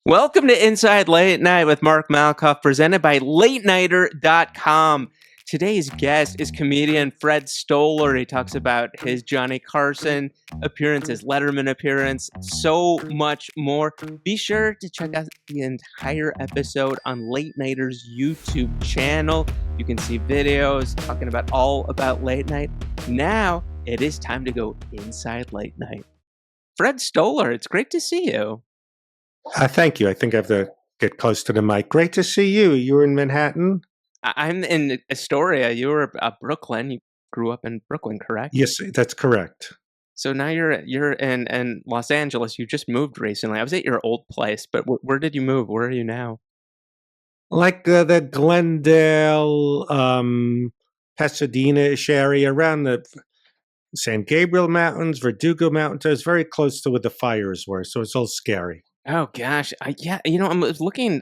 Welcome to Inside Late Night with Mark Malkoff, presented by LateNighter.com. Today's guest is comedian Fred Stoller. He talks about his Johnny Carson appearance, his Letterman appearance, so much more. Be sure to check out the entire episode on Late Nighter's YouTube channel. You can see videos talking about all about late night. Now it is time to go inside late night. Fred Stoller, it's great to see you. Thank you. I think I have to get close to the mic. Great to see you. You were in Manhattan? I'm in Astoria. You were Brooklyn. You grew up in Brooklyn, correct? Yes, that's correct. So now you're in Los Angeles. You just moved recently. I was at your old place, but where did you move? Where are you now? Like the Glendale, Pasadena-ish area around the San Gabriel Mountains, Verdugo Mountains. I was very close to where the fires were, so it's all scary. Oh gosh, yeah. I was looking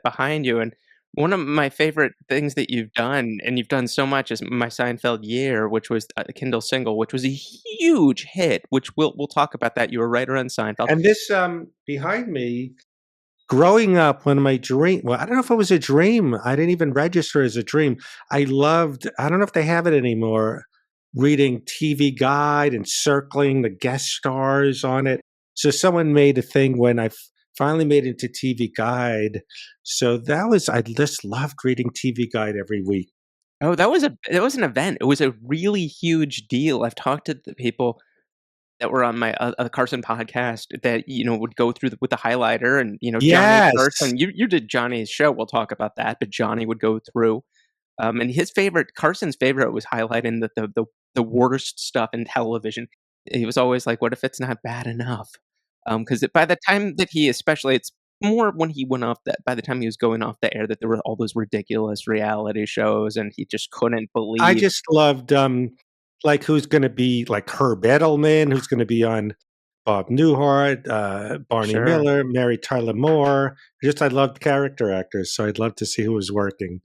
behind you, and one of my favorite things that you've done, and you've done so much, is my Seinfeld Year, which was a Kindle single, which was a huge hit. Which we'll talk about that. You were right around Seinfeld. And this behind me, growing up, one of my well, I don't know if it was a dream. I didn't even register as a dream. I don't know if they have it anymore, reading TV Guide and circling the guest stars on it. So someone made a thing when I finally made it into TV Guide. So I just loved reading TV Guide every week. Oh, it was an event. It was a really huge deal. I've talked to the people that were on my Carson podcast that would go through with the highlighter, and Johnny Yes. Carson. You did Johnny's show. We'll talk about that. But Johnny would go through, and Carson's favorite was highlighting the worst stuff in television. He was always like, "What if it's not bad enough?" Because by the time that it's more when he went off that by the time he was going off the air that there were all those ridiculous reality shows, and he just couldn't I believe. just loved like who's gonna be like Herb Edelman, who's gonna be on Bob Newhart, Barney Sure. Miller, Mary Tyler Moore. I loved character actors, so I'd love to see who was working.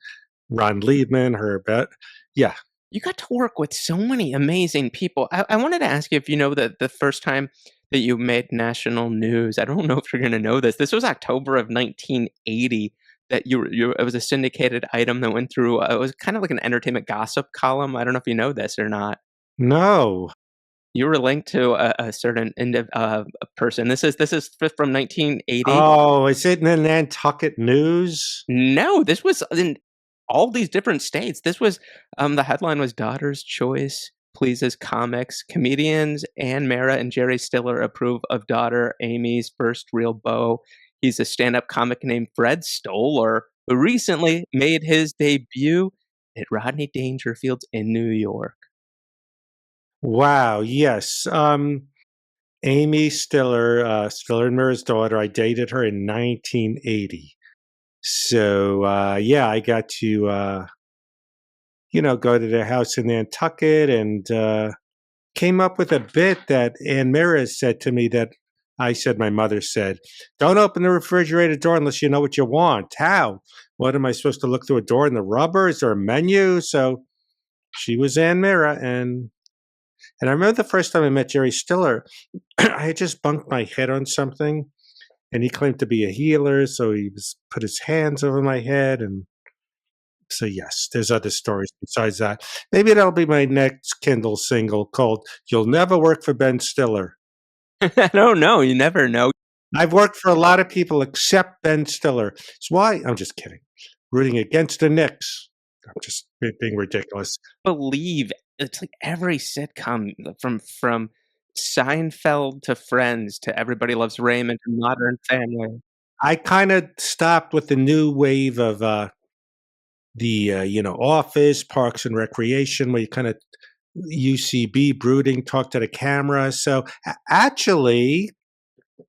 Ron Liebman, yeah. You got to work with so many amazing people. I wanted to ask you if you know that the first time that you made national news. I don't know if you're going to know this. This was October of 1980. That it was a syndicated item that went through. It was kind of like an entertainment gossip column. I don't know if you know this or not. No. You were linked to a certain person. This is from 1980. Oh, is it in the Nantucket News? No, this was in all these different states. This was the headline was "Daughter's Choice Pleases Comics. Comedians Ann Mara and Jerry Stiller approve of daughter Amy's first real beau." He's a stand-up comic named Fred Stoller, who recently made his debut at Rodney Dangerfield's in New York. Wow, yes. Amy Stiller, Stiller and Mira's daughter, I dated her in 1980. So, yeah, I got to, go to their house in Nantucket and came up with a bit that Ann Mira said to me that my mother said, "Don't open the refrigerator door unless you know what you want." How? What am I supposed to look through a door in the rubber? Is there a menu? So she was Ann Mira. And I remember the first time I met Jerry Stiller, I had just bunked my head on something and he claimed to be a healer. So put his hands over my head. And so, yes, there's other stories besides that. Maybe that'll be my next Kindle single called "You'll Never Work for Ben Stiller." I don't know. You never know. I've worked for a lot of people except Ben Stiller. It's why I'm just kidding. Rooting against the Knicks. I'm just being ridiculous. Believe it's like every sitcom from Seinfeld to Friends to Everybody Loves Raymond to Modern Family. I kind of stopped with the new wave of Office, Parks and Recreation, where you kind of UCB brooding, talk to the camera. So actually,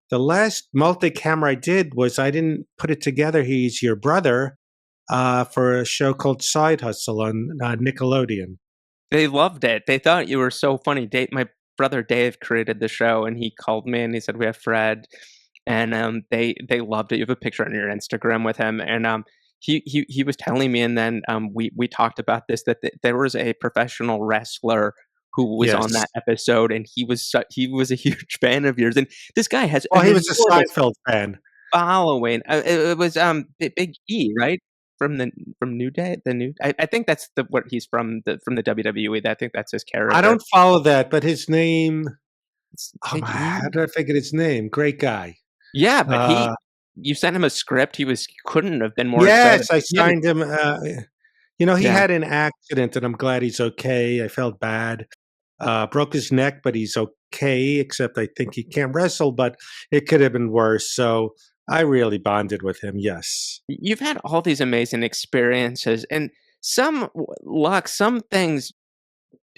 the last multi-camera I did was I didn't put it together. He's your brother for a show called Side Hustle on Nickelodeon. They loved it. They thought you were so funny. My brother Dave created the show, and he called me and he said, "We have Fred," and they loved it. You have a picture on your Instagram with him, and he was telling me, and then we talked about this there was a professional wrestler who was on Yes. that episode, and he was a huge fan of yours. And this guy has Well, he was a Seinfeld fan. following. It was Big E, right? From New Day, the new. I think that's the what he's from the WWE. I think that's his I character. don't follow that, but his name. It's Oh Big my, how E. did I forget his name? Great guy. Yeah, but Uh, you sent him a script. He couldn't have been more excited. yes, I He had a, signed him. He yeah. had an accident, and I'm glad he's okay. I felt bad. Broke his neck, but he's okay, except I think he can't wrestle, but it could have been worse. So I really bonded with him. Yes. You've had all these amazing experiences, and luck, some things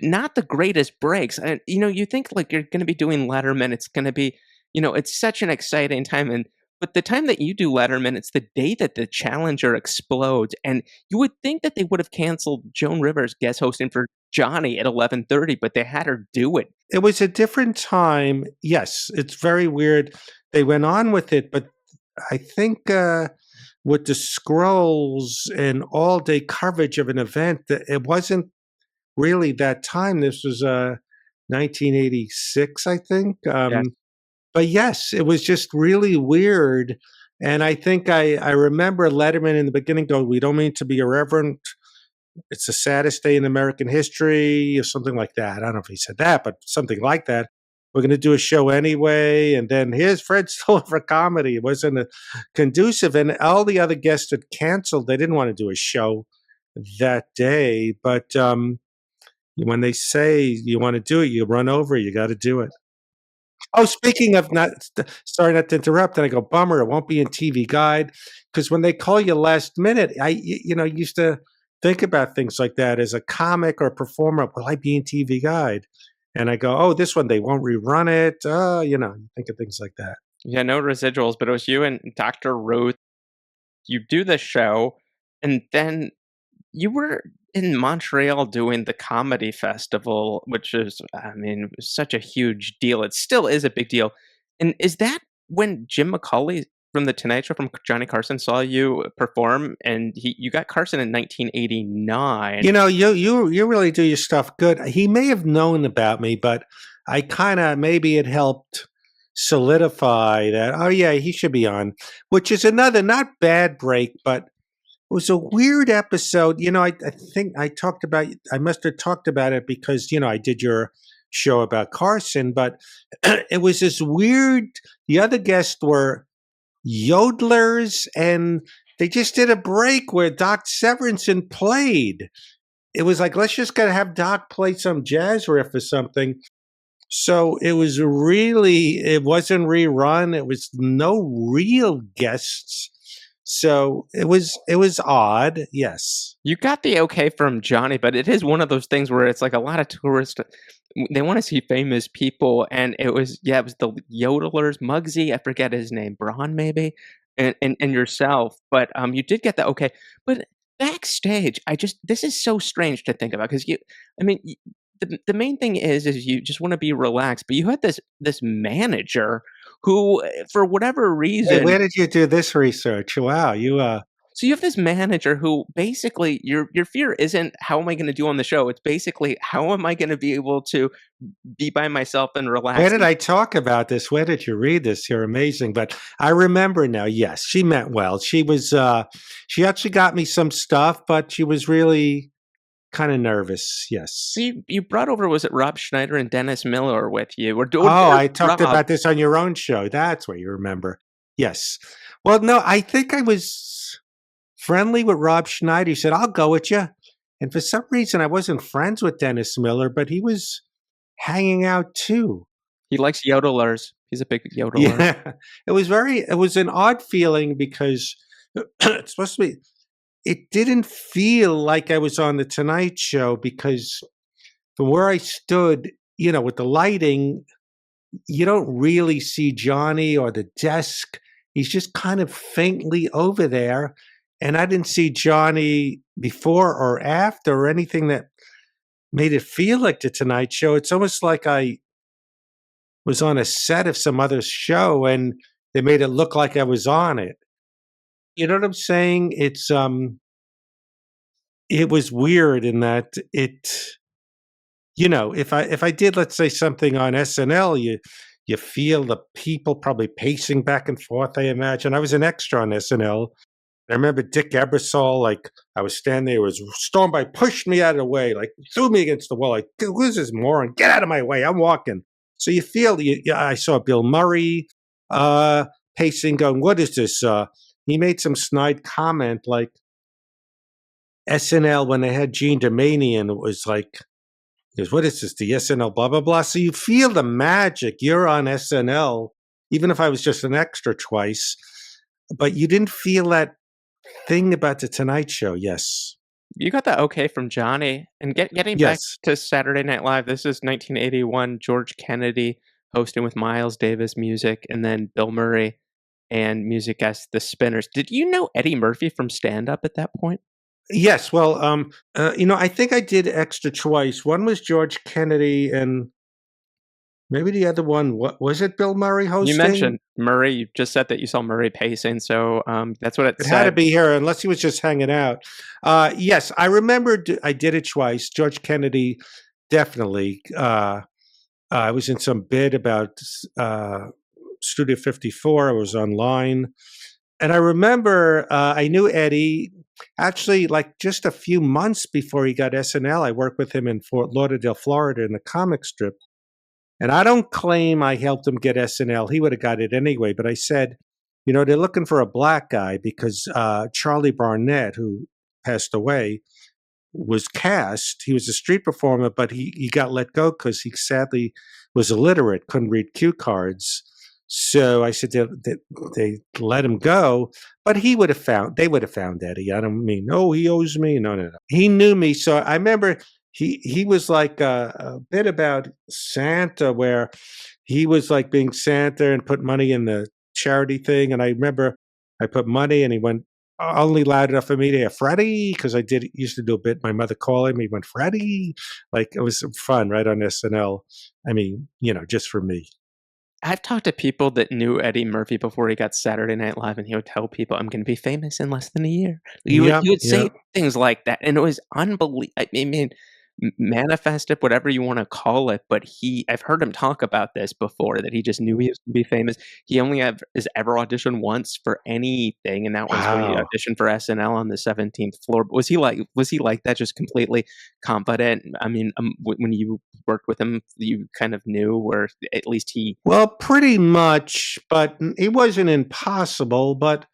not the greatest breaks. And you think like you're going to be doing Letterman, it's going to be, it's such an exciting time. And but the time that you do Letterman, it's the day that the Challenger explodes, and you would think that they would have canceled Joan Rivers guest hosting for Johnny at 11:30, but they had her do it. It was a different time. Yes, it's very weird. They went on with it, but I think with the scrolls and all day coverage of an event, it wasn't really that time. This was 1986, I think. Yes. But yes, it was just really weird. And I think I remember Letterman in the beginning go, "We don't mean to be irreverent. It's the saddest day in American history," or something like that. I don't know if he said that, but something like that. "We're going to do a show anyway." And then here's Fred Stoller for comedy. It wasn't conducive. And all the other guests had canceled. They didn't want to do a show that day. But when they say you want to do it, you run over, you got to do it. Oh, speaking of sorry not to interrupt, and I go, bummer, it won't be in TV Guide, because when they call you last minute, used to think about things like that as a comic or performer. Will I be in TV Guide? And I go, oh, this one they won't rerun it. You think of things like that. Yeah, no residuals, but it was you and Dr. Ruth. You do the show, and then you were in Montreal doing the comedy festival, which is, I mean, it was such a huge deal. It still is a big deal. And is that when Jim McCauley from The Tonight Show from Johnny Carson saw you perform? And you got Carson in 1989. You really do your stuff good. He may have known about me, but I kind of maybe it helped solidify that. Oh yeah, he should be on, which is another not bad break, but it was a weird episode. I think I must have talked about it because I did your show about Carson, but it was this weird. The other guests were yodelers, and they just did a break where Doc Severinsen played. It was like, let's just gotta have Doc play some jazz riff or something. So it wasn't rerun. It was no real guests. So it was odd. Yes. You got the okay from Johnny, but it is one of those things where it's like a lot of tourists, they want to see famous people, and it was the yodelers, Muggsy, I forget his name, Braun maybe, and yourself, but you did get the okay. But backstage, this is so strange to think about because I mean, the main thing is you just want to be relaxed, but you had this manager who, for whatever Hey, reason, where did you do this research? Wow, you. so you have this manager who basically your fear isn't how am I going to do on the show? It's basically how am I going to be able to be by myself and Where relax. did I talk about this? Where did you read this? You're amazing. But I remember now. Yes, she meant well. She actually got me some stuff, but she was really kind of nervous. So Yes. you brought over, was it Rob Schneider and Dennis Miller with you, or Oh, just I talked Rob? about this on your own show. That's what you remember. Yes. Well, no, I think I was friendly with Rob Schneider. He said, I'll go with you. And for some reason, I wasn't friends with Dennis Miller, but he was hanging out too. He likes yodelers. He's a big yodeler. Yeah. It was an odd feeling because it's supposed to be, it didn't feel like I was on the Tonight Show because from where I stood, with the lighting, you don't really see Johnny or the desk. He's just kind of faintly over there. And I didn't see Johnny before or after or anything that made it feel like the Tonight Show. It's almost like I was on a set of some other show and they made it look like I was on it. You know what I'm saying? It was weird in that if I did, let's say, something on SNL, You feel the people probably pacing back and forth, I imagine. I was an extra on SNL. I remember Dick Ebersol, like I was standing there, was stormed by, pushed me out of the way, like threw me against the wall, like, who's this moron? Get out of my way. I'm walking. So you feel, I saw Bill Murray uh, pacing, going, what is this? He made some snide comment like SNL when they had Gene Domanian, it was like, because what is this? The SNL blah blah blah. So you feel the magic. You're on SNL, even if I was just an extra twice, but you didn't feel that thing about the Tonight Show. Yes, You got that okay from Johnny. And getting back yes, to Saturday Night Live, this is 1981, George Kennedy hosting with Miles Davis music, and then Bill Murray and music as the Spinners. Did you know Eddie Murphy from stand up at that point? yes. Well, I think I did extra twice. One was George Kennedy, and maybe the other one. What was it? Bill Murray You hosting? mentioned Murray. You just said that you saw Murray pacing, so that's what it It had to said. be here, unless he was just hanging out. Yes, I remember. I did it twice. George Kennedy, definitely. I was in some bid about Studio 54. I was online. And I remember I knew Eddie actually like just a few months before he got SNL. I worked with him in Fort Lauderdale, Florida in the comic strip. And I don't claim I helped him get SNL. He would have got it anyway. But I said, they're looking for a black guy because Charlie Barnett, who passed away, was cast. He was a street performer, but he got let go because he sadly was illiterate, couldn't read cue cards. So I said they let him go, but they would have found Eddie. I don't mean, oh, he owes me. No, no, no. He knew me. So I remember he was like a bit about Santa where he was like being Santa and put money in the charity thing. And I remember I put money and he went only loud enough for me to hear Freddie, because I did used to do a bit. My mother calling me went Freddie, like it was some fun right on SNL. I mean, just for me. I've talked to people that knew Eddie Murphy before he got Saturday Night Live, and he would tell people, "I'm gonna be famous in less than a year." Yeah, He would yeah. say things like that, and it was unbelievable. I mean, manifested, whatever you wanna call it, but I've heard him talk about this before, that he just knew he was gonna be famous. He only has ever auditioned once for anything, and that was when he Wow. auditioned for SNL on the 17th floor. Was he like that, just completely confident? I mean, when you worked with him, you kind of knew, or at least he. Well, pretty much, but it wasn't impossible. But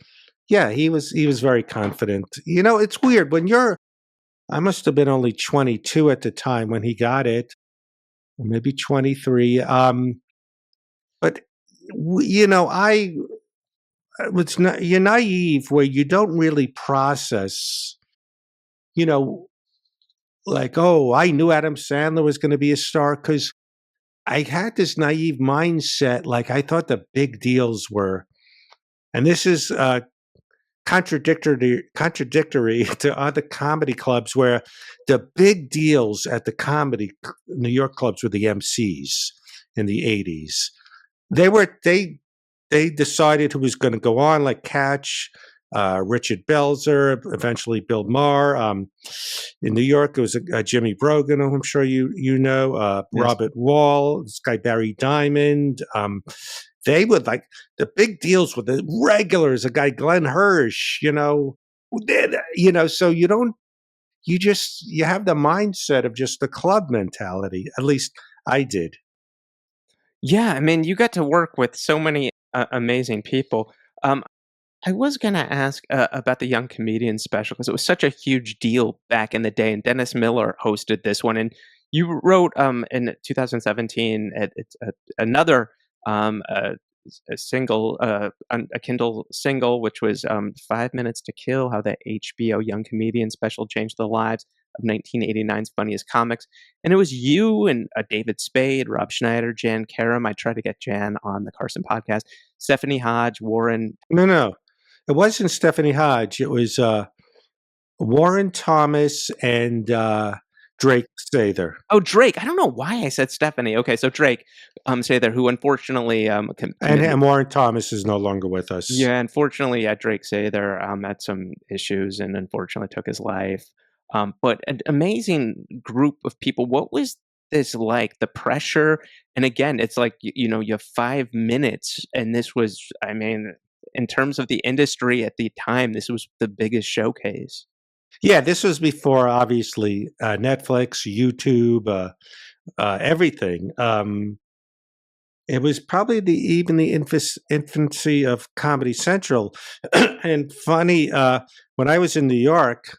yeah, he was very confident. It's weird when you're. I must have been only 22 at the time when he got it, or maybe 23. But I it's not, you're naive where you don't really process. You know, like, oh, I knew Adam Sandler was going to be a star because I had this naive mindset. Like, I thought the big deals were, and this is contradictory to other comedy clubs where the big deals at the New York clubs were the MCs in the 80s. They decided who was going to go on, like Catch, Richard Belzer, eventually Bill Maher. In New York, it was Jimmy Brogan, who I'm sure you know, Yes. Robert Wall, this guy Barry Diamond. They would like the big deals with the regulars, a guy Glenn Hirsch, who did, so you have the mindset of just the club mentality. At least I did. Yeah, I mean, you got to work with so many amazing people. Um, I was gonna ask about the Young Comedian special because it was such a huge deal back in the day, and Dennis Miller hosted this one, and you wrote in 2017 it's another um, uh, a single, a Kindle single, which was 5 Minutes to Kill: How the HBO Young Comedian special changed the lives of 1989's funniest comics. And it was you and David Spade, Rob Schneider, Jan Karam. I tried to get Jan on the Carson podcast. Stephanie Hodge, Warren. No, no, it wasn't Stephanie Hodge. It was Warren Thomas and Drake Sather. Oh, Drake. I don't know why I said Stephanie. Okay, so Drake, say there, who unfortunately committed. And Warren Thomas is no longer with us. Yeah, unfortunately, yeah, Drake Sather had some issues and unfortunately took his life. But an amazing group of people. What was this like? The pressure, and again, it's like you have 5 minutes, and this was, I mean, in terms of the industry at the time, this was the biggest showcase. Yeah, this was before obviously Netflix, YouTube, everything. It was probably even the infancy of Comedy Central. And funny, when I was in New York,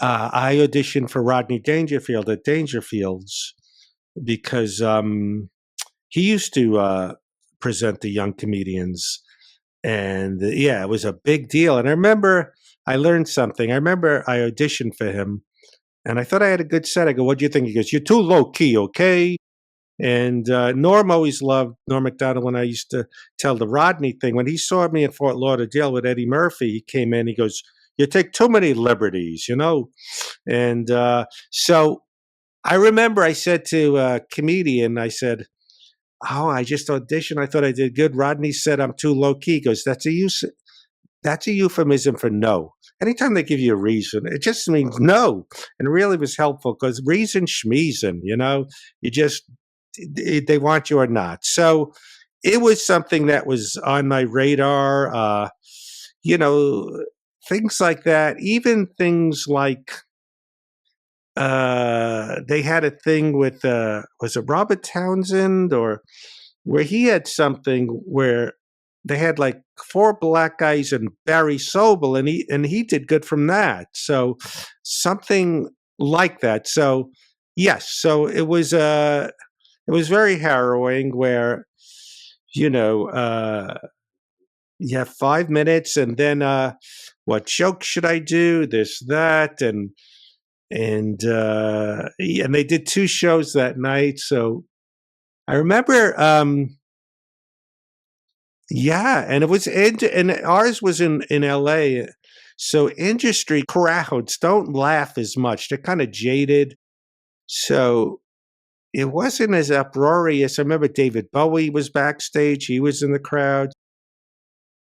I auditioned for Rodney Dangerfield at Dangerfield's because he used to present the young comedians. And yeah, it was a big deal. And I remember I learned something. I remember I auditioned for him and I thought I had a good set. I go, "What do you think?" He goes, "You're too low key, okay?" And Norm always loved Norm Macdonald when I used to tell the Rodney thing. When he saw me in Fort Lauderdale with Eddie Murphy, he came in, he goes, "You take too many liberties, you know?" And so I remember I said to a comedian, I said, "Oh, I just auditioned. I thought I did good." Rodney said, "I'm too low key." He goes, that's a euphemism for no. Anytime they give you a reason, it just means no. And it really was helpful because reason schmeezin, you know, you just, they want you or not. So it was something that was on my radar. You know, things like that, even things like, they had a thing with, was it Robert Townsend or where he had something where they had like four black guys and Barry Sobel, and he did good from that. So something like that. So yes, so it was very harrowing. Where you know you have 5 minutes, and then what joke should I do? This that and they did two shows that night. So I remember. Yeah, and it was and ours was in LA. So industry crowds don't laugh as much. They're kind of jaded. So it wasn't as uproarious. I remember David Bowie was backstage. He was in the crowd.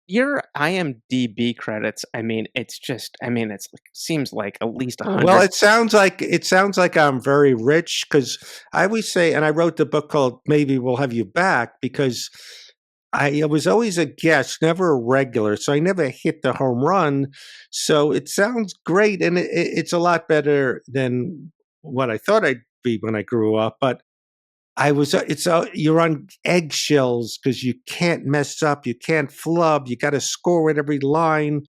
Your IMDb credits, I mean, it's just, I mean, it's like seems like at least Well, 100. it sounds like I'm very rich because I always say, and I wrote the book called "Maybe We'll Have You Back" because I was always a guest, never a regular, so I never hit the home run. So it sounds great, and it's a lot better than what I thought I'd be when I grew up. But I was, you're on eggshells because you can't mess up, you can't flub, you got to score with every line.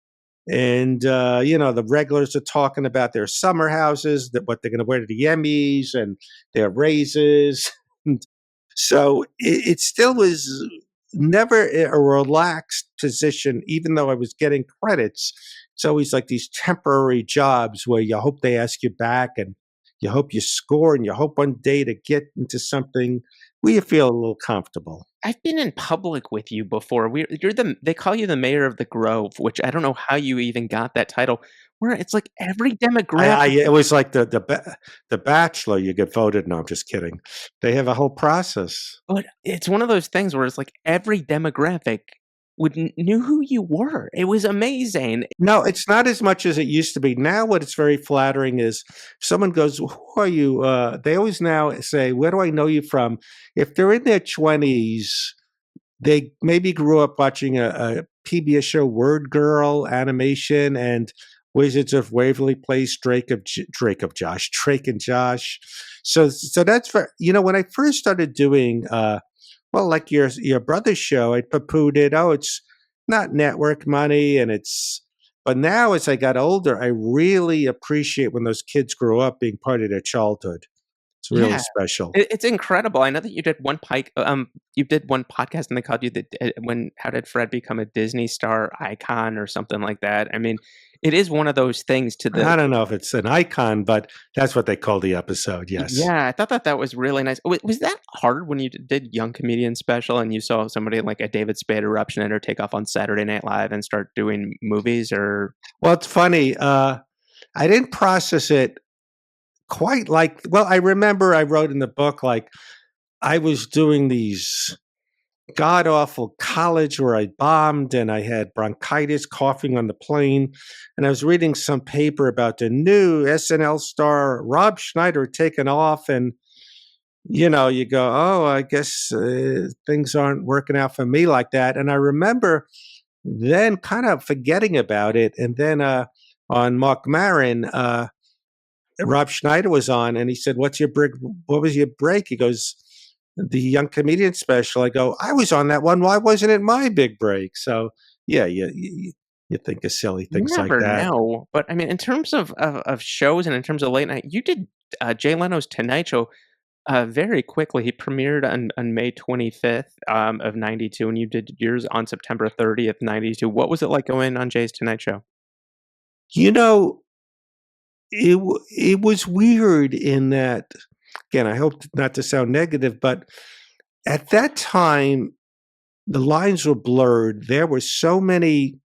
And you know, the regulars are talking about their summer houses, that what they're going to wear to the Emmys, and their raises. So it still was never a relaxed position, even though I was getting credits. It's always like these temporary jobs where you hope they ask you back, and you hope you score, and you hope one day to get into something where you feel a little comfortable. I've been in public with you before. You're they call you the mayor of the Grove, which I don't know how you even got that title. Where it's like every I demographic, it was like the Bachelor. You get voted. No, I'm just kidding. They have a whole process. but it's one of those things where it's like every demographic knew who you were. It was amazing. No, it's not as much as it used to be. Now, what it's very flattering is if someone goes, "Who are you?" They always now say, "Where do I know you from?" If they're in their 20s, they maybe grew up watching a PBS show, Word Girl animation, and Wizards of Waverly Place, Drake and Josh. So that's for, you know, when I first started doing well, like your brother's show, I poo-pooed it. Oh, it's not network money, and it's. But now, as I got older, I really appreciate when those kids grow up being part of their childhood. It's really Yeah, special. it's incredible. I know that you did one podcast and they called you when how did Fred become a Disney star icon or something like that. I mean, it is one of those things to the I don't know if it's an icon, but that's what they call the episode. Yes. yeah, I thought that that was really nice. Was that hard when you did Young Comedian Special and you saw somebody like a David Spade eruption enter take off on Saturday Night Live and start doing movies or Well, it's funny. I didn't process it quite like. Well, I remember I wrote in the book like I was doing these god awful college where I bombed and I had bronchitis, coughing on the plane, and I was reading some paper about the new SNL star Rob Schneider taking off, and you go, oh, I guess things aren't working out for me like that. And I remember then kind of forgetting about it. And then on Mark Maron, Rob Schneider was on, and he said, "What's your break? What was your break?" He goes, "The young comedian special." I go, "I was on that one. Why wasn't it my big break?" So yeah, you think of silly You things like never that. know, but I mean, in terms of shows and in terms of late night, you did Jay Leno's Tonight Show very quickly. He premiered on May 25th of '92, and you did yours on September 30th, '92. What was it like going on Jay's Tonight Show? You know, it was weird in that. Again, I hope not to sound negative, but at that time the lines were blurred. There were so many.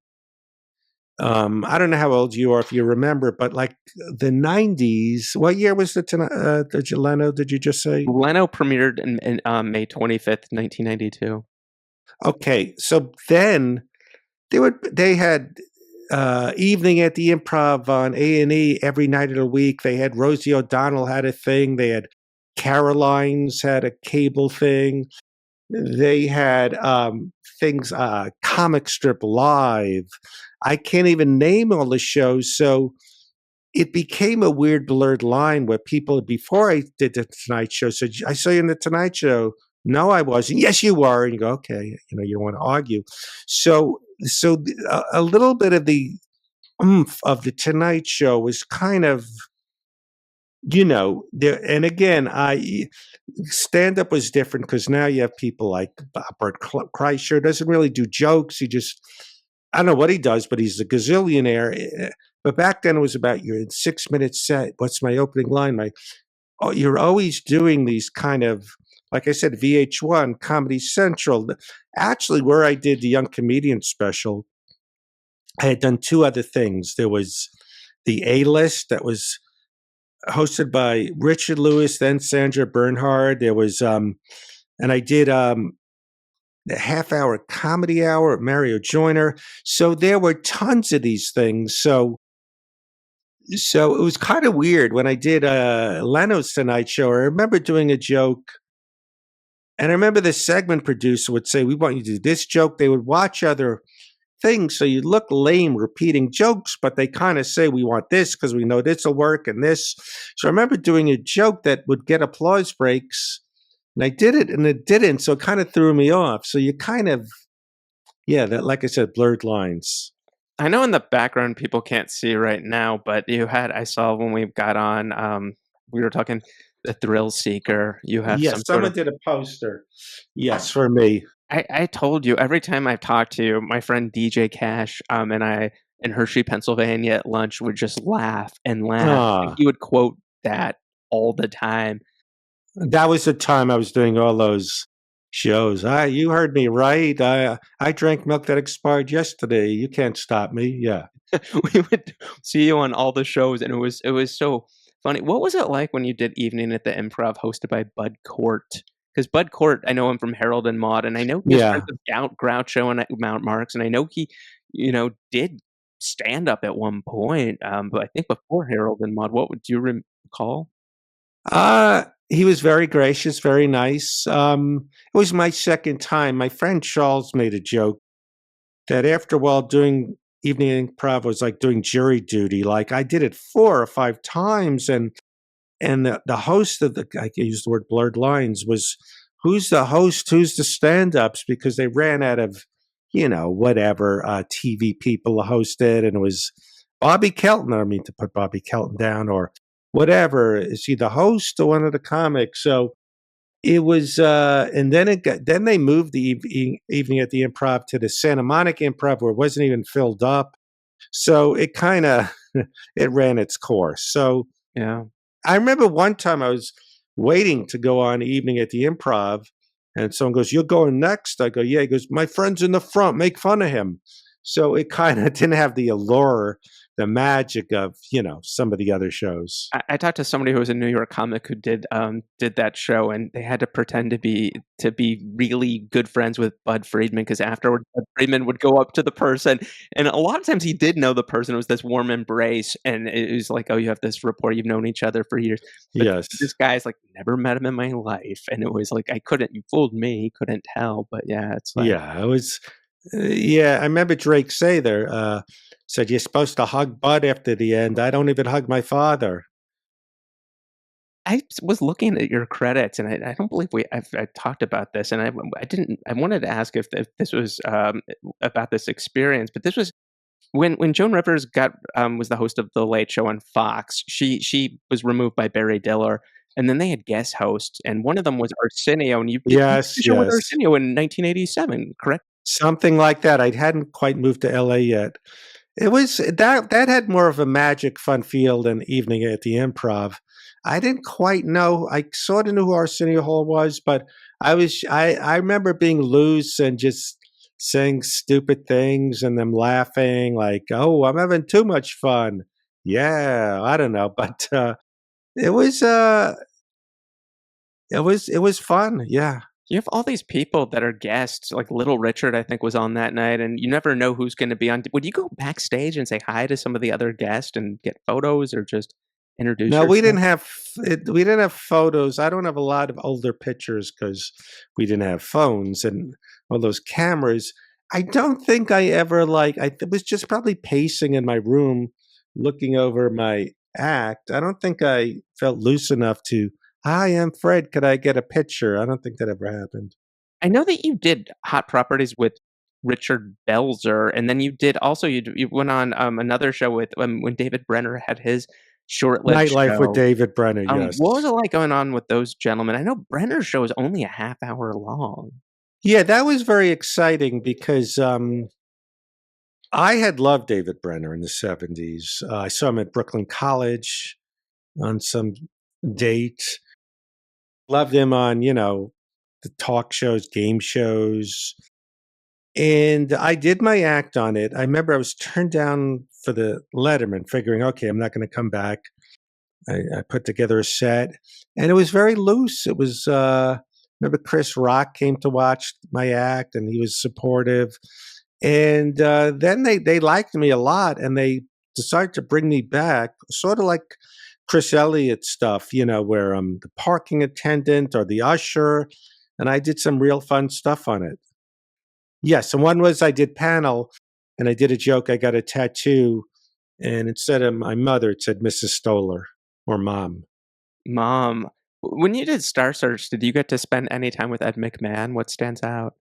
I don't know how old you are if you remember, but like the '90s. What year was the Leno? Did you just say? Leno premiered in May 25th, 1992. Okay, so then they had evening at the Improv on A&E every night of the week. They had Rosie O'Donnell had a thing. They had Caroline's had a cable thing. They had things, Comic Strip Live. I can't even name all the shows. So it became a weird blurred line where people, before I did the Tonight Show, said, I saw you in the Tonight Show. No, I wasn't. Yes, you were. And you go, okay, you don't want to argue. So a little bit of the oomph of the Tonight Show was kind of, there. And again, I stand up was different because now you have people like Bert Kreischer doesn't really do jokes. He just, I don't know what he does, but he's a gazillionaire. But back then it was about your 6 minute set. What's my opening line? You're always doing these kind of, like I said, VH1, Comedy Central. Actually, where I did the Young Comedian special, I had done two other things. There was the A List that was hosted by Richard Lewis, then Sandra Bernhard. There was, and I did the half hour comedy hour at Mario Joyner. So there were tons of these things. So it was kind of weird when I did Leno's Tonight Show. I remember doing a joke, and I remember the segment producer would say, "We want you to do this joke." They would watch other things, so you look lame repeating jokes, but they kind of say, "We want this because we know this will work," and this. So I remember doing a joke that would get applause breaks, and I did it, and it didn't. So it kind of threw me off. So you kind of, yeah, that, like I said, blurred lines. I know in the background people can't see right now, but I saw when we got on, we were talking the Thrill Seeker. You have Yes, some sort someone of did a poster. Yes, for me. I told you every time I've talked to you, my friend DJ Cash, and I in Hershey, Pennsylvania at lunch would just laugh and laugh, and Ah, he would quote that all the time. that was the time I was doing all those shows. You heard me right. I drank milk that expired yesterday. You can't stop me. Yeah. We would see you on all the shows, and it was so funny. What was it like when you did Evening at the Improv hosted by Bud Cort? Because Bud Cort, I know him from Harold and Maude, and I know he was friends Yeah. with Groucho and Mount Marks, and I know he, did stand up at one point. But I think before Harold and Maude, what would you recall? He was very gracious, very nice. It was my second time. My friend Charles made a joke that after a while doing evening improv was like doing jury duty. Like I did it 4 or 5 times, and the host of the, I can use the word blurred lines, was who's the host, who's the stand-ups, because they ran out of, whatever TV people hosted, and it was Bobby Kelton. I don't mean to put Bobby Kelton down or whatever. Is he the host or one of the comics? So it was, and then they moved the evening at the Improv to the Santa Monica Improv, where it wasn't even filled up. So it kind of it ran its course. So Yeah. I remember one time I was waiting to go on Evening at the Improv, and someone goes, "You're going next." I go, "Yeah." He goes, "My friend's in the front. Make fun of him." So it kind of didn't have the allure the magic of some of the other shows. I talked to somebody who was a New York comic who did that show, and they had to pretend to be really good friends with Bud Friedman because afterward, Bud Friedman would go up to the person, and a lot of times he did know the person. It was this warm embrace, and it was like, "Oh, you have this rapport. You've known each other for years." But Yes. this guy's like, "Never met him in my life," and it was like, I couldn't. You fooled me. Couldn't tell, but yeah, it's like Yeah, it was. Yeah, I remember Drake say there. Said you're supposed to hug Bud after the end. I don't even hug my father. was looking at your credits, and I don't believe I talked about this, and I didn't. I wanted to ask if this was about this experience, but this was when Joan Rivers was the host of the Late Show on Fox. She was removed by Barry Diller, and then they had guest hosts, and one of them was Arsenio, and you did the Yes, show with yes. Arsenio in 1987, correct? Something like that. I hadn't quite moved to LA yet. It was that had more of a magic fun feel than Evening at the Improv. I didn't quite know. I sort of knew who Arsenio Hall was, but I remember being loose and just saying stupid things and them laughing like, "Oh, I'm having too much fun." Yeah, I don't know, but it was uh it was fun. Yeah. You have all these people that are guests, like Little Richard, I think, was on that night, and you never know who's gonna be on. Would you go backstage and say hi to some of the other guests and get photos or just introduce No, we yourself? didn't have we didn't have photos. I don't have a lot of older pictures because we didn't have phones and all those cameras. I don't think I ever was just probably pacing in my room, looking over my act. I don't think I felt loose enough to, "Hi, I'm Fred. Could I get a picture?" I don't think that ever happened. I know that you did Hot Properties with Richard Belzer, and then you went on, another show with, when David Brenner had his short-lived Nightlife with show. David Brenner, What was yes. it like going on with those gentlemen? I know Brenner's show is only a half hour long. Yeah, that was very exciting because I had loved David Brenner in the 70s. I saw him at Brooklyn College on some date. Loved him on, the talk shows, game shows. And I did my act on it. I remember I was turned down for the Letterman, figuring, okay, I'm not going to come back. I put together a set and it was very loose. It was, remember Chris Rock came to watch my act and he was supportive. And then they liked me a lot and they decided to bring me back, sort of like Chris Elliott stuff, where I'm the parking attendant or the usher. And I did some real fun stuff on it. Yes. And one was I did panel and I did a joke. I got a tattoo. And instead of my mother, it said Mrs. Stoller or mom. Mom, when you did Star Search, did you get to spend any time with Ed McMahon? What stands out?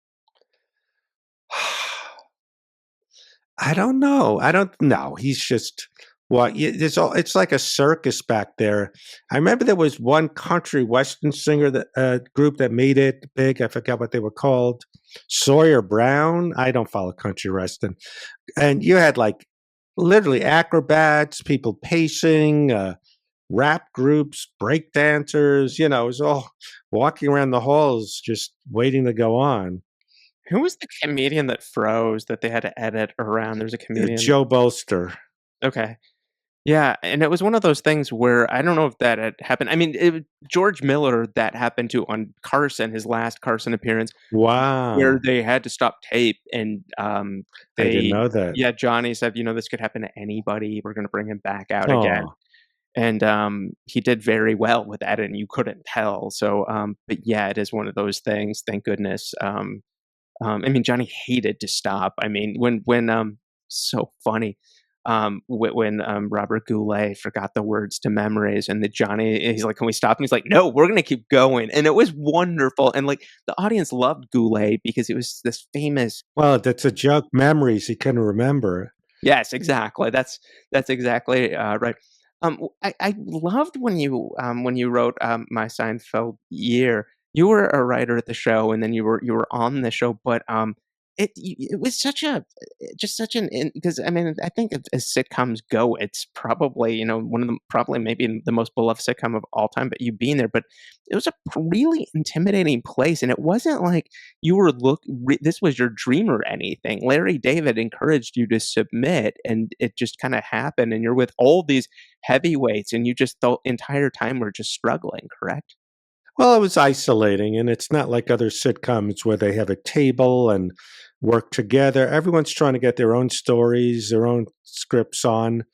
I don't know. I don't know. He's just it's like a circus back there. I remember there was one country western singer that group that made it big. I forgot what they were called. Sawyer Brown. I don't follow country western. And you had like literally acrobats, people pacing, rap groups, break dancers. It was all walking around the halls, just waiting to go on. Who was the comedian that froze that they had to edit around? There's a comedian. Joe Bolster. Okay. Yeah, and it was one of those things where I don't know if that had happened. I mean, George Miller, that happened to on Carson, his last Carson appearance, where Wow. they had to stop tape and, I didn't they know that. yeah, Johnny said, "This could happen to anybody. We're gonna bring him back out again." Oh, And, he did very well with that, and you couldn't tell. So, but yeah, it is one of those things, thank goodness. I mean, Johnny hated to stop. I mean, so funny. When Robert Goulet forgot the words to memories, and the Johnny, he's like, "Can we stop?" And he's like, "No, we're gonna keep going." And it was wonderful. And like the audience loved Goulet because it was this famous. well, that's a joke. Memories he couldn't remember. Yes, exactly. That's exactly right. I loved when you wrote my Seinfeld year. You were a writer at the show, and then you were on the show, but it was such a just such an because I mean I think as sitcoms go, it's probably one of the probably maybe the most beloved sitcom of all time. But you being there, but it was a really intimidating place, and it wasn't like you were this was your dream or anything. Larry David encouraged you to submit, and it just kind of happened. And you're with all these heavyweights, and you just the entire time were just struggling. Correct? Well, it was isolating, and it's not like other sitcoms where they have a table and work together. Everyone's trying to get their own stories, their own scripts on,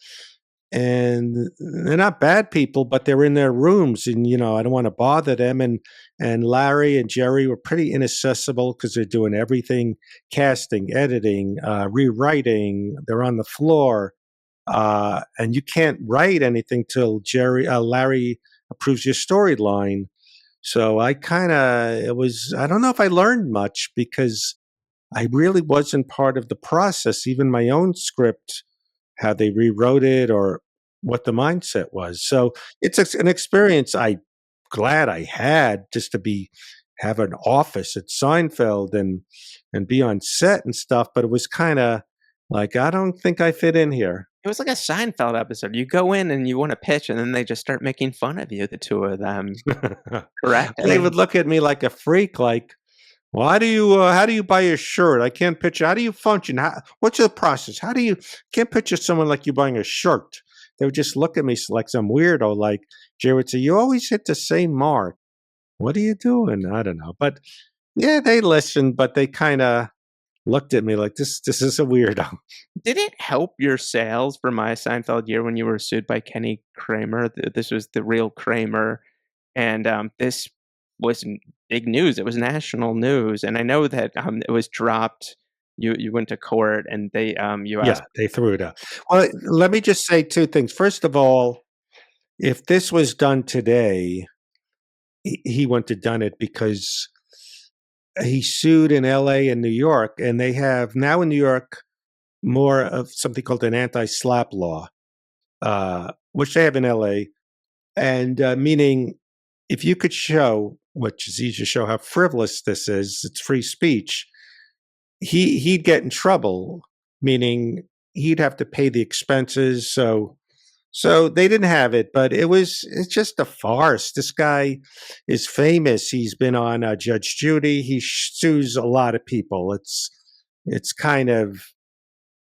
and they're not bad people, but they're in their rooms, and I don't want to bother them. And Larry and Jerry were pretty inaccessible because they're doing everything: casting, editing, rewriting. They're on the floor, and you can't write anything till Larry approves your storyline. So I don't know if I learned much because I really wasn't part of the process, even my own script, how they rewrote it or what the mindset was. So an experience glad I had, just to have an office at Seinfeld and be on set and stuff. But it was kind of like, I don't think I fit in here. It was like a Seinfeld episode. You go in and you want to pitch, and then they just start making fun of you, the two of them. Correct? I They would mean, look at me like a freak, like, why do you? How do you buy a shirt? I can't picture. How do you function? What's the process? How do you? Can't picture someone like you buying a shirt. They would just look at me like some weirdo. Like Jay would say, "You always hit the same mark. What are you doing?" I don't know, but yeah, they listened, but they kind of looked at me like this is a weirdo. did it help your sales for My Seinfeld Year when you were sued by Kenny Kramer? This was the real Kramer, and this was big news. It was national news, and I know that it was dropped. You went to court, and you Yeah, asked. they threw it out. Well, let me just say two things. First of all, if this was done today, he wouldn't have done it because he sued in LA and New York, and they have now in New York more of something called an anti-slap law, which they have in LA, and meaning if you could show, which is easy to show how frivolous this is, it's free speech. He'd get in trouble, meaning he'd have to pay the expenses. So they didn't have it, but it's just a farce. This guy is famous. He's been on Judge Judy. He sues a lot of people. It's kind of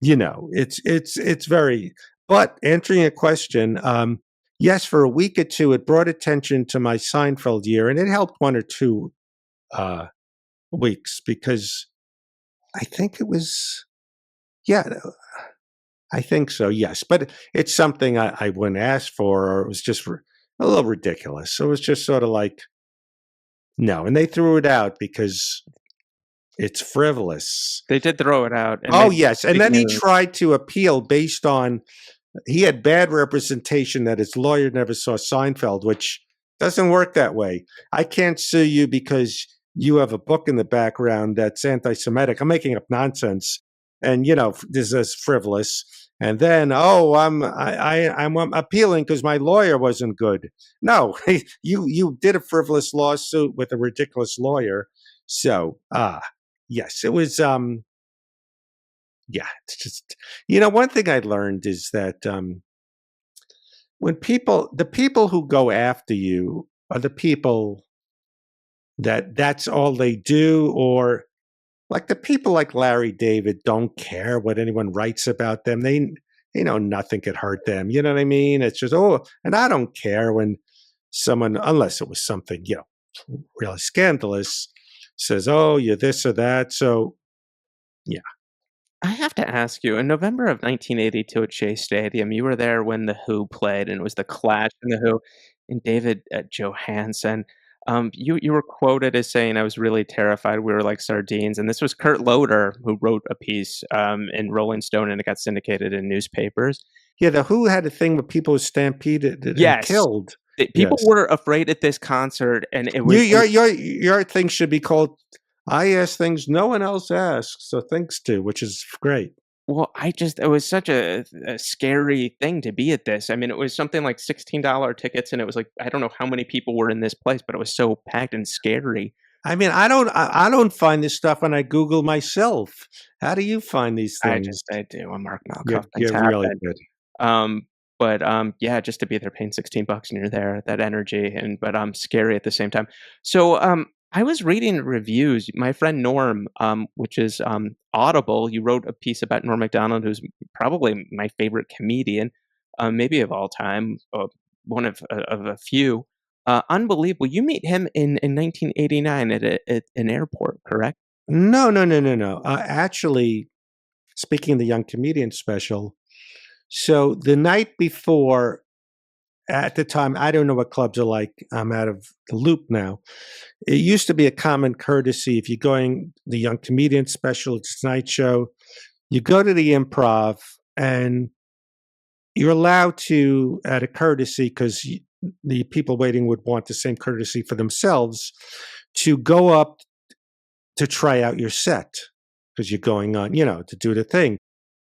it's very. But answering a question, yes, for a week or two, it brought attention to my Seinfeld year, and it helped one or two uh, weeks because I think it was yeah. I think so, yes. But it's something I wouldn't ask for, or it was just a little ridiculous. So it was just sort of like, no. And they threw it out because it's frivolous. They did throw it out and Oh, made yes. And big then he news. tried to appeal based on he had bad representation that his lawyer never saw Seinfeld, which doesn't work that way. I can't sue you because you have a book in the background that's anti-Semitic. I'm making up nonsense, and this is frivolous. And then, oh, I'm appealing because my lawyer wasn't good. No, you did a frivolous lawsuit with a ridiculous lawyer. So, yes, it was. Yeah, it's just one thing I learned is that the people who go after you are the people that's all they do, or like the people like Larry David don't care what anyone writes about them. They know nothing could hurt them. You know what I mean? It's just and I don't care when someone, unless it was something really scandalous, says, "Oh, you're this or that." So yeah, I have to ask you, in November of 1982 at Shea Stadium, you were there when The Who played, and it was The Clash and The Who, and David Johansen. You were quoted as saying, "I was really terrified. We were like sardines." And this was Kurt Loder who wrote a piece in Rolling Stone, and it got syndicated in newspapers. yeah. The Who had a thing where people were stampeded and Yes, killed. people Yes. were afraid at this concert, and it You was. your thing should be called "I ask things no one else asks, so thanks to," which is great. Well, it was such a scary thing to be at this. I mean, it was something like $16 tickets, and it was like, I don't know how many people were in this place, but it was so packed and scary. I mean, I don't find this stuff when I Google myself. How do you find these things? I do. I'm Mark Malkoff. Things You're really happen. good. Um, but yeah, just to be there paying $16 and you're there, that energy and but scary at the same time. So I was reading reviews. My friend Norm, which is Audible, you wrote a piece about Norm Macdonald, who's probably my favorite comedian, maybe of all time, one of a few. Unbelievable. You meet him in 1989 at an airport, correct? No, no, no, no, no. Actually, speaking of the Young Comedian special, so the night before, at the time, I don't know what clubs are like. I'm out of the loop now. It used to be a common courtesy if you're going the Young Comedian special, it's a night show. You go to the Improv, and you're allowed to, at a courtesy, because the people waiting would want the same courtesy for themselves, to go up to try out your set because you're going on, to do the thing.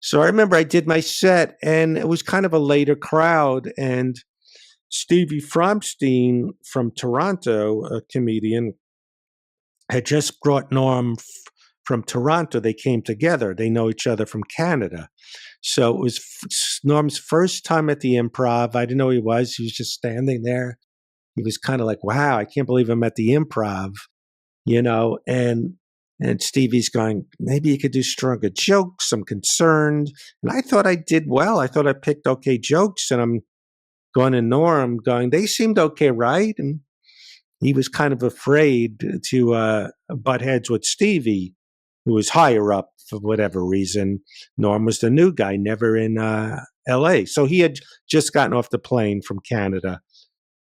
So I remember I did my set, and it was kind of a later crowd, and Stevie Fromstein from Toronto, a comedian, had just brought Norm from Toronto. They came together. They know each other from Canada. So it was Norm's first time at the Improv. I didn't know who he was. He was just standing there. He was kind of like, wow, I can't believe I'm at the Improv, and Stevie's going, maybe you could do stronger jokes. I'm concerned. And I thought I did well. I thought I picked okay jokes. And I'm going to Norm going, they seemed okay, right? And he was kind of afraid to butt heads with Stevie, who was higher up for whatever reason. Norm was the new guy, never in LA. So he had just gotten off the plane from Canada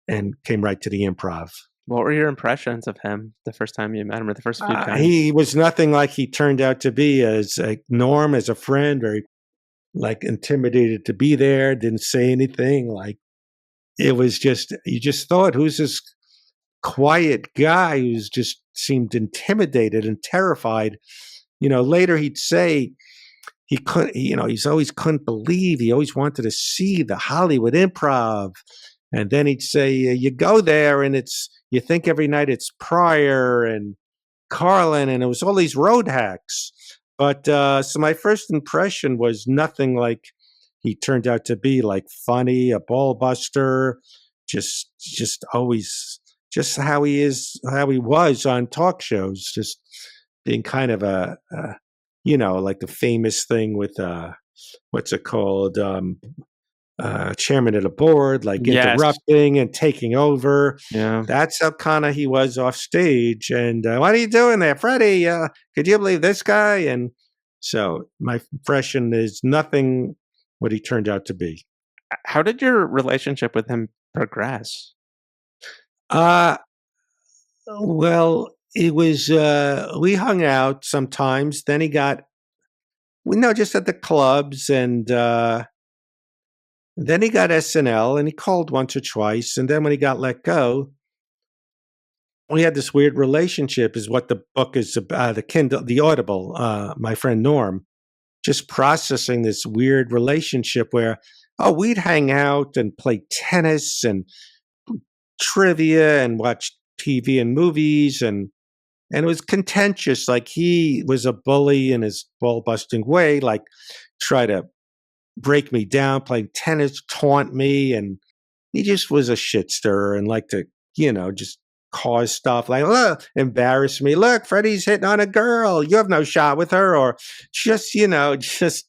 and came right to the Improv. What were your impressions of him the first time you met him, or the first few times? He was nothing like he turned out to be as Norm, as a friend, very like intimidated to be there, didn't say anything. Like it was just, you just thought, who's this quiet guy who's just seemed intimidated and terrified? Later he'd say he couldn't, he's always couldn't believe, he always wanted to see the Hollywood Improv. And then he'd say, you go there and you think every night it's Pryor and Carlin, and it was all these road hacks. But so my first impression was nothing like he turned out to be, like funny, a ball buster, just always just how he was on talk shows, just being kind of like the famous thing with what's it called? Chairman of the board, like Yes. interrupting and taking over. Yeah. That's how kind of he was off stage. And what are you doing there, Freddie? Could you believe this guy? And so my impression is nothing what he turned out to be. How did your relationship with him progress? Uh, well, it was, we hung out sometimes. Then he got, we know, just at the clubs. And then he got SNL and he called once or twice. And then when he got let go, we had this weird relationship, is what the book is about, the Kindle, the Audible, my friend Norm, just processing this weird relationship where, oh, we'd hang out and play tennis and trivia and watch TV and movies. And it was contentious. Like he was a bully in his ball busting way, like try to break me down playing tennis, taunt me. And he just was a shit stirrer and liked to, just cause stuff like, look, embarrass me. Look, Freddie's hitting on a girl. You have no shot with her. Or just,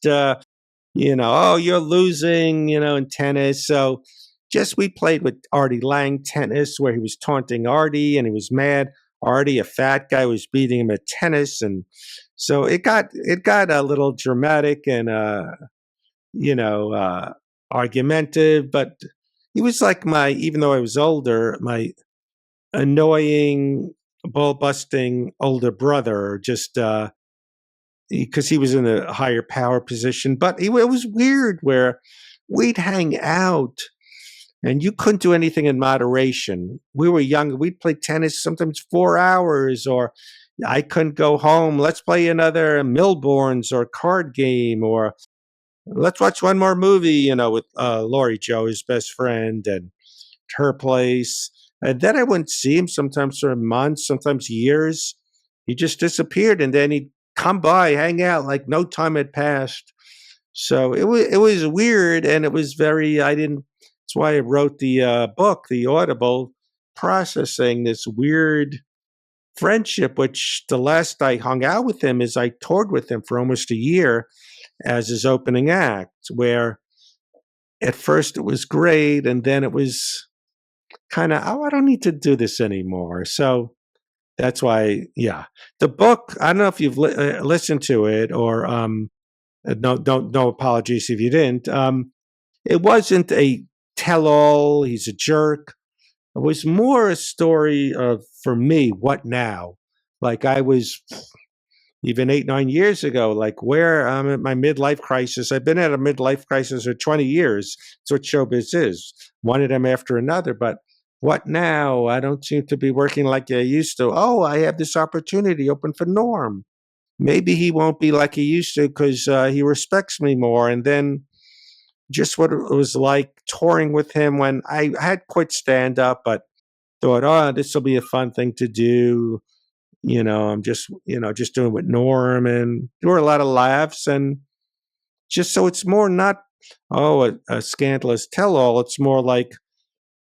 oh, you're losing, in tennis. So just we played with Artie Lang tennis where he was taunting Artie and he was mad. Artie, a fat guy, was beating him at tennis. And so it got a little dramatic and, you know, uh, argumentative, but he was like even though I was older, my annoying, ball busting older brother, just because he was in a higher power position. But it was weird where we'd hang out and you couldn't do anything in moderation. We were young. We'd play tennis sometimes 4 hours, or I couldn't go home. Let's play another Milbournes or card game, or let's watch one more movie, with Laurie Joe, his best friend, and her place. And then I wouldn't see him sometimes for months, sometimes years. He just disappeared, and then he'd come by, hang out like no time had passed. So it was weird, and it was very. I didn't. That's why I wrote the book, the Audible, processing this weird friendship. Which the last I hung out with him is I toured with him for almost a year as his opening act. Where at first it was great, and then it was kind of, oh, I don't need to do this anymore. So that's why, yeah. The book, I don't know if you've listened to it or no apologies if you didn't. It wasn't a tell-all. He's a jerk. It was more a story of, for me, what now? Like I was even 8, 9 years ago, like where I'm at my midlife crisis. I've been at a midlife crisis for 20 years. That's what showbiz is. One of them after another. But what now? I don't seem to be working like I used to. Oh, I have this opportunity open for Norm. Maybe he won't be like he used to because he respects me more. And then just what it was like touring with him when I had quit stand up, but thought, oh, this will be a fun thing to do. I'm just doing with Norm, and there were a lot of laughs, and just so it's more not, oh, a scandalous tell all. It's more like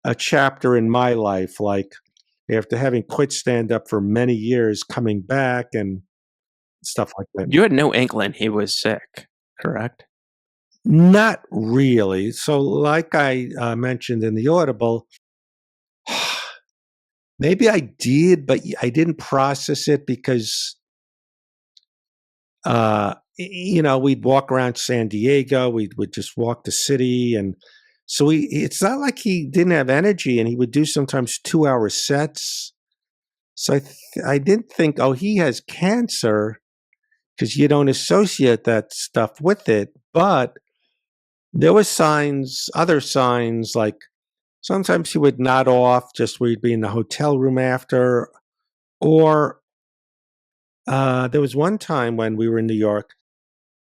a chapter in my life, like after having quit stand up for many years, coming back and stuff like that. You had no inkling he was sick, correct? Not really. So, like I mentioned in the Audible, maybe I did, but I didn't process it because we'd walk around San Diego. We would just walk the city. And so it's not like he didn't have energy, and he would do sometimes 2 hour sets. So I didn't think, oh, he has cancer, because you don't associate that stuff with it. But there were signs, other signs, like sometimes he would nod off just where he'd be in the hotel room after. Or there was one time when we were in New York,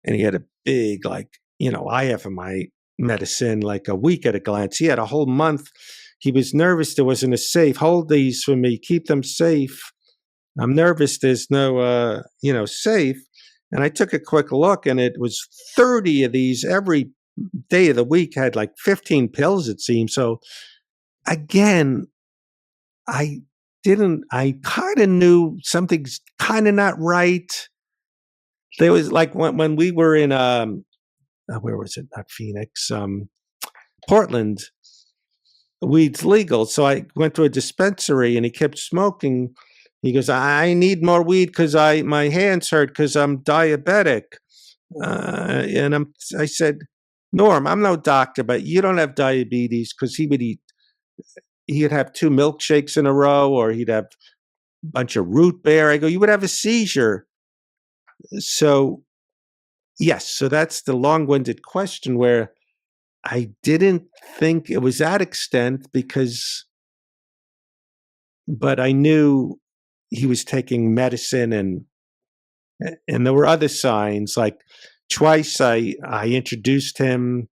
and he had a big, like, I have my medicine like a week at a glance. He had a whole month. He was nervous there wasn't a safe. Hold these for me. Keep them safe. I'm nervous there's no, safe. And I took a quick look, and it was 30 of these every day of the week, had like 15 pills, it seemed. So again, I I kind of knew something's kind of not right. There was like when we were in where was it? Not Phoenix, Portland. Weed's legal, so I went to a dispensary, and he kept smoking. He goes, "I need more weed because my hands hurt because I'm diabetic." I said, "Norm, I'm no doctor, but you don't have diabetes," because he'd have 2 milkshakes in a row, or he'd have a bunch of root beer. I go, "You would have a seizure." So yes, so that's the long-winded question where I didn't think it was that extent but I knew he was taking medicine, and there were other signs. Like twice I introduced him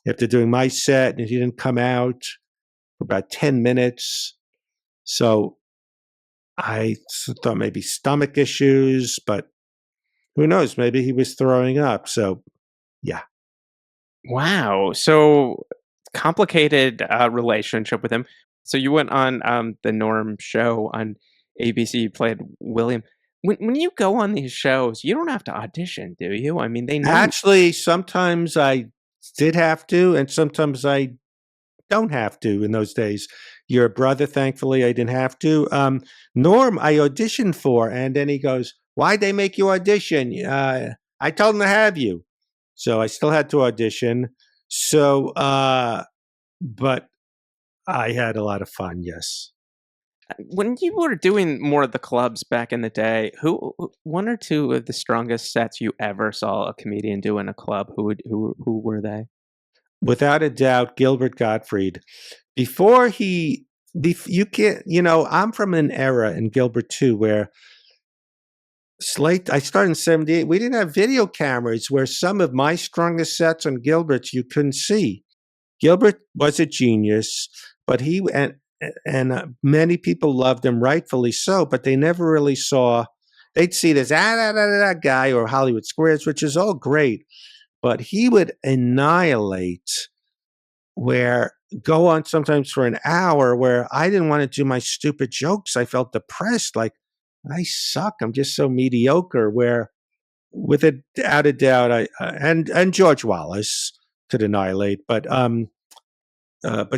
after doing my set, and he didn't come out for about 10 minutes. So I thought maybe stomach issues, but who knows? Maybe he was throwing up. So yeah. Wow. So complicated relationship with him. So you went on the Norm show on ABC. You played William. When you go on these shows, you don't have to audition, do you? I mean, they know you. Actually, sometimes I did have to, and sometimes I don't have to in those days. Your brother, thankfully, I didn't have to. Norm, I auditioned for, and then he goes, "Why'd they make you audition? I told them to have you." So I still had to audition. So, but I had a lot of fun, yes. When you were doing more of the clubs back in the day, one or two of the strongest sets you ever saw a comedian do in a club? Who were they? Without a doubt, Gilbert Gottfried. Before you can't, I'm from an era in Gilbert too where I started in 78. We didn't have video cameras where some of my strongest sets on Gilbert's you couldn't see. Gilbert was a genius, but and many people loved him, rightfully so, but they never really saw. They'd see this guy or Hollywood Squares, which is all great, but he would annihilate. Where go on sometimes for an hour where I didn't want to do my stupid jokes. I felt depressed, like I suck. I'm just so mediocre. Where, without a doubt, and George Wallace could annihilate, but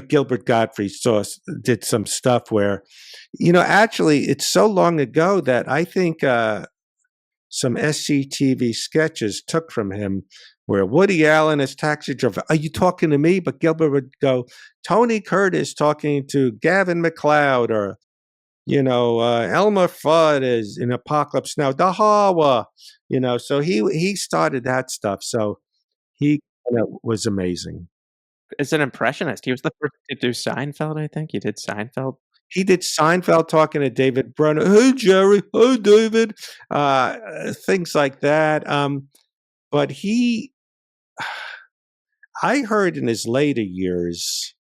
Gilbert Gottfried did some stuff where, actually, it's so long ago that I think some SCTV sketches took from him where Woody Allen as taxi driver. Are you talking to me? But Gilbert would go, Tony Curtis talking to Gavin McLeod, or, Elmer Fudd is in Apocalypse Now, Dahawa, so he started that stuff. So he was amazing. As an impressionist, he was the first to do Seinfeld, I think. He did Seinfeld. He did Seinfeld talking to David Brenner. Hey, Jerry. Hey, David. Things like that. But I heard in his later years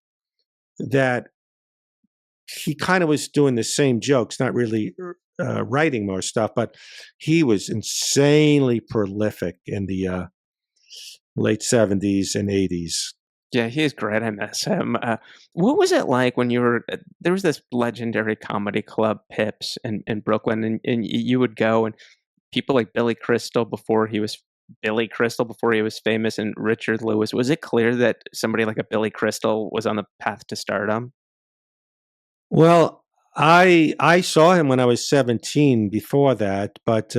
that he kind of was doing the same jokes, not really writing more stuff, but he was insanely prolific in the late 70s and 80s. Yeah, he is great. I miss him. What was it like when you were there was this legendary comedy club, Pips, in Brooklyn, and you would go, and people like Billy Crystal before he was famous, and Richard Lewis. Was it clear that somebody like a Billy Crystal was on the path to stardom? Well, I saw him when I was 17 before that, but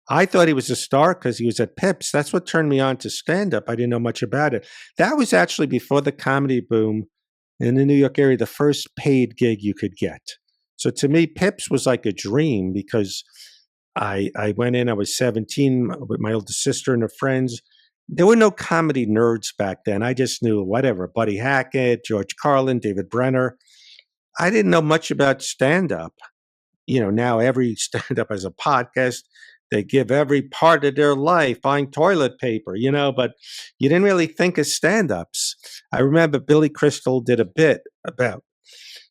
I thought he was a star because he was at Pips. That's what turned me on to stand up. I didn't know much about it. That was actually before the comedy boom in the New York area, the first paid gig you could get. So to me, Pips was like a dream because I went in, I was 17 with my older sister and her friends. There were no comedy nerds back then. I just knew whatever, Buddy Hackett, George Carlin, David Brenner. I didn't know much about stand up. Now every stand up has a podcast. They give every part of their life buying toilet paper, but you didn't really think of stand ups. I remember Billy Crystal did a bit about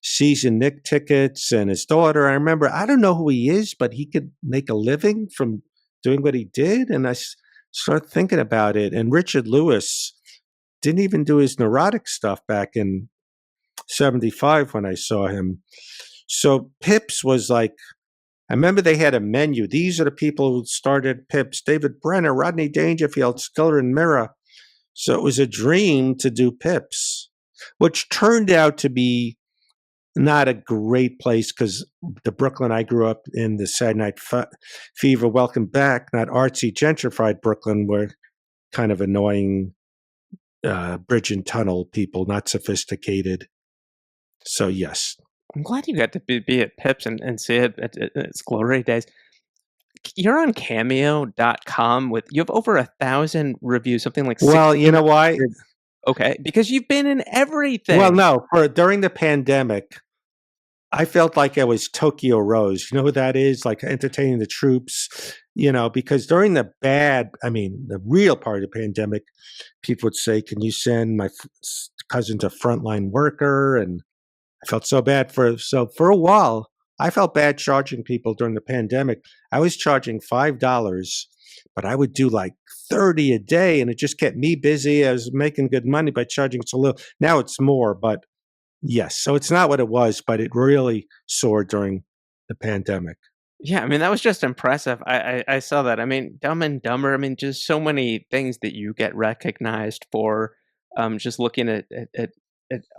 season Nick tickets and his daughter. I don't know who he is, but he could make a living from doing what he did. And I started thinking about it. And Richard Lewis didn't even do his neurotic stuff back in 75 when I saw him. So Pips was like, I remember they had a menu. These are the people who started Pips: David Brenner, Rodney Dangerfield, Stiller and Mira. So it was a dream to do Pips, which turned out to be not a great place because the Brooklyn I grew up in, the Saturday Night Fever, Welcome Back, not artsy, gentrified Brooklyn, were kind of annoying bridge and tunnel people, not sophisticated. So, yes. I'm glad you got to be at Pips and see it at its glory days. You're on Cameo.com you have over 1,000 reviews, something like Well, you know why? 1,600. Okay, because you've been in Well, everything. no, during the pandemic, I felt like I was Tokyo Rose. You know who that is? Like entertaining the troops, because during the real part of the pandemic, people would say, can you send my cousin's a frontline worker? And I felt so bad for a while. I felt bad charging people during the pandemic. I was charging $5, but I would do like 30 a day, and it just kept me busy. I was making good money by charging so little. Now it's more, but yes. So it's not what it was, but it really soared during the pandemic. Yeah, I mean, that was just impressive. I saw that. I mean, Dumb and Dumber, I mean, just so many things that you get recognized for, just looking at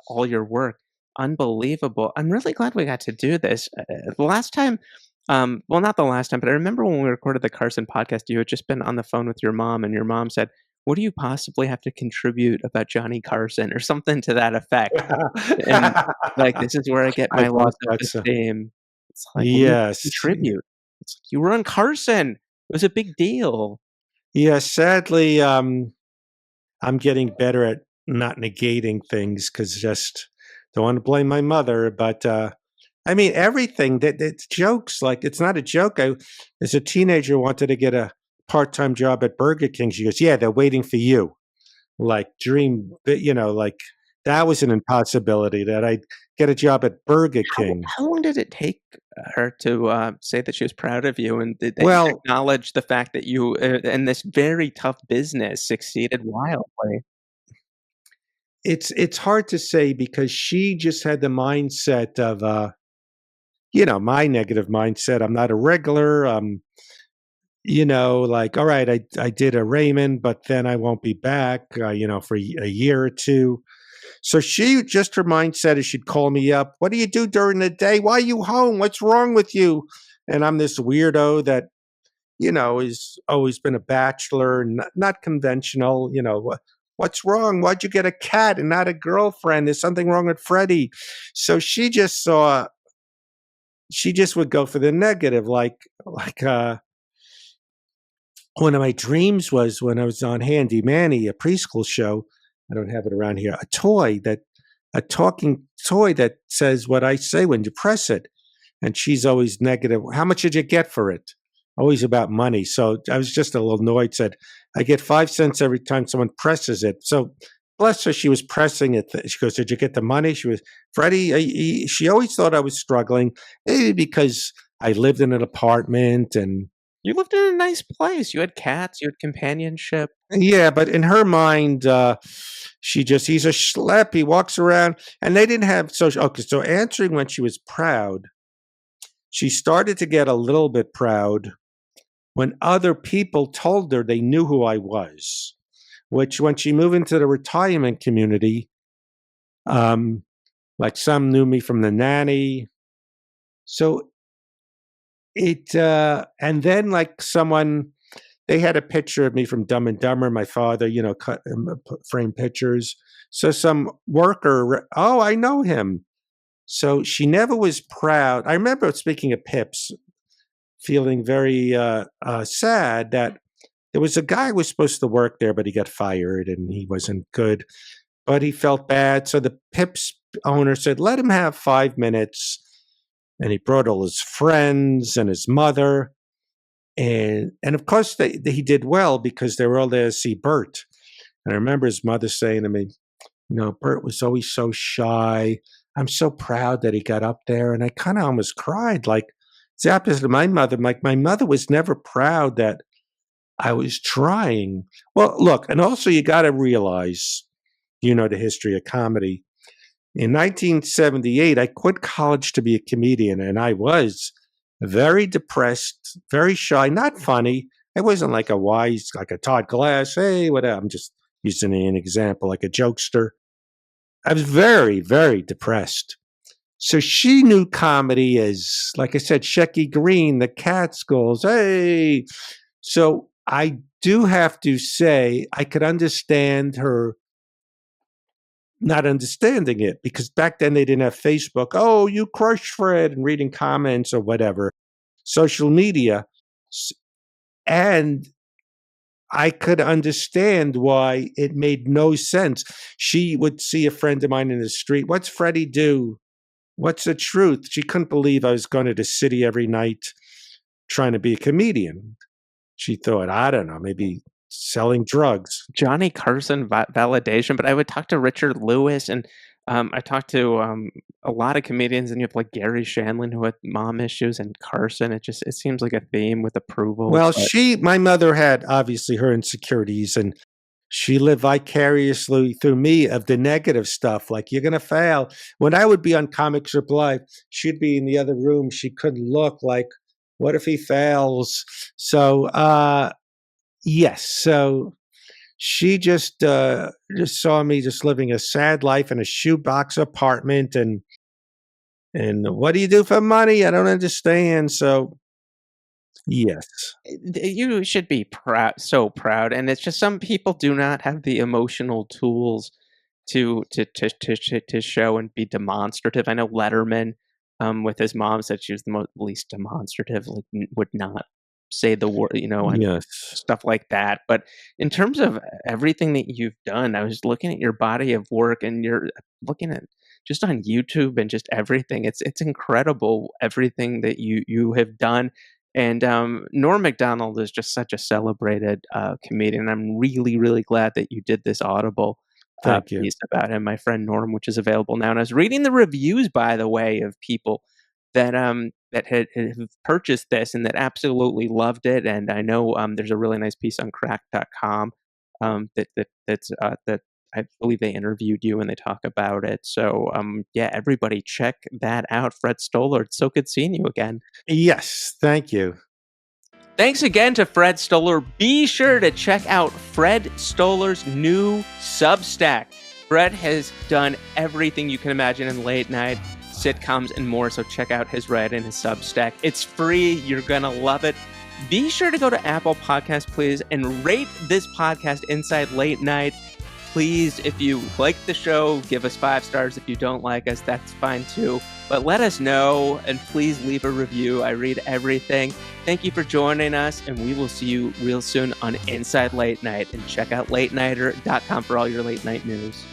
all your work. Unbelievable. I'm really glad we got to do this. The last time, well, not the last time, but I remember when we recorded the Carson podcast, you had just been on the phone with your mom, and your mom said, "What do you possibly have to contribute about Johnny Carson?" or something to that effect. And like, this is where I get I my low thought that's self-esteem. It's like, "What do you yes. contribute?" It's like, "You were on Carson. It was a big deal." Yeah, sadly, I'm getting better at not negating things because just don't want to blame my mother. But everything that's jokes. Like it's not a joke. I, as a teenager, wanted to get a part-time job at Burger King. She goes, "Yeah, they're waiting for you." Like dream, like That was an impossibility that I'd get a job at Burger How King. how long did it take her to, say that she was proud of you and that you Well, acknowledge the fact that you, in this very tough business, succeeded wildly? it's hard to say because she just had the mindset of, my negative mindset. I'm not a regular. Like, all right, I did a Raymond, but then I won't be back, for a year or two. So her mindset is she'd call me up. What do you do during the day? Why are you home? What's wrong with you? And I'm this weirdo that, has always been a bachelor, not conventional. What's wrong? Why'd you get a cat and not a girlfriend? There's something wrong with Freddie. So she just would go for the negative, like one of my dreams was when I was on Handy Manny, a preschool show. I don't have it around here. A talking toy that says what I say when you press it. And she's always negative. How much did you get for it? Always about money. So I was just a little annoyed. Said, I get 5 cents every time someone presses it. So bless her, she was pressing it. She goes, did you get the money? She was, Freddie, she always thought I was struggling, maybe because I lived in an apartment and You lived in a nice place, you had cats, you had companionship. yeah, but in her mind, he's a schlep. He walks around, and they didn't have social. Okay, so answering when she was proud, she started to get a little bit proud when other people told her they knew who I was. Which, when she moved into the retirement community, um, like some knew me from the nanny. So and then like someone they had a picture of me from Dumb and Dumber. My father, cut frame pictures. So some worker, oh, I know him. So she never was proud. I remember speaking of Pips, feeling very sad that there was a guy who was supposed to work there, but he got fired and he wasn't good. But he felt bad. So the Pips owner said, let him have 5 minutes. And he brought all his friends and his mother. And of course he did well because they were all there to see Bert. And I remember his mother saying to me, Bert was always so shy. I'm so proud that he got up there. And I kind of almost cried. Like it's the opposite of my mother. Like my mother was never proud that I was trying. Well, look, and also you got to realize, the history of comedy. In 1978, I quit college to be a comedian, and I was very depressed, very shy, not funny. I wasn't like like a Todd Glass. Hey, whatever. I'm just using an example, like a jokester. I was very, very depressed. So she knew comedy as, like I said, Shecky Green, the Catskills. Hey. So I do have to say, I could understand her not understanding it because back then they didn't have Facebook. Oh, you crushed Fred and reading comments or whatever, social media. And I could understand why it made no sense. She would see a friend of mine in the street. What's Freddie do? What's the truth? She couldn't believe I was going to the city every night trying to be a comedian. She thought, I don't know, maybe selling drugs. Johnny Carson validation, but I would talk to Richard Lewis and I talked to a lot of comedians, and you have like Gary Shandling who had mom issues, and Carson. It seems like a theme with approval. Well, But my mother had obviously her insecurities, and she lived vicariously through me of the negative stuff. Like, you're going to fail. When I would be on Comic Strip Live, she'd be in the other room. She couldn't look like, what if he fails? So, yes. So she just saw me just living a sad life in a shoebox apartment. And what do you do for money? I don't understand. So, yes. you should be proud, so proud, and it's just some people do not have the emotional tools to show and be demonstrative. I know Letterman, with his mom, said she was the least demonstrative, like would not say the word, and Yes. stuff like that. But in terms of everything that you've done, I was looking at your body of work, and you're looking at just on YouTube and just everything. It's incredible everything that you have done. And Norm Macdonald is just such a celebrated comedian. I'm really, really glad that you did this Audible. Thank you. piece about him, My Friend Norm, which is available now. And I was reading the reviews, by the way, of people that had purchased this and that absolutely loved it. And I know there's a really nice piece on crack.com that I believe they interviewed you and they talk about it. So yeah, everybody check that out. Fred Stoller, it's so good seeing you again. Yes, thank you. Thanks again to Fred Stoller. Be sure to check out Fred Stoller's new Substack. Fred has done everything you can imagine in late night, sitcoms, and more, so check out his Reddit and his Substack. It's free. You're going to love it. Be sure to go to Apple Podcasts, please, and rate this podcast, Inside Late Night. Please, if you like the show, give us 5 stars. If you don't like us, that's fine too. But let us know, and please leave a review. I read everything. Thank you for joining us, and we will see you real soon on Inside Late Night. And check out latenighter.com for all your late night news.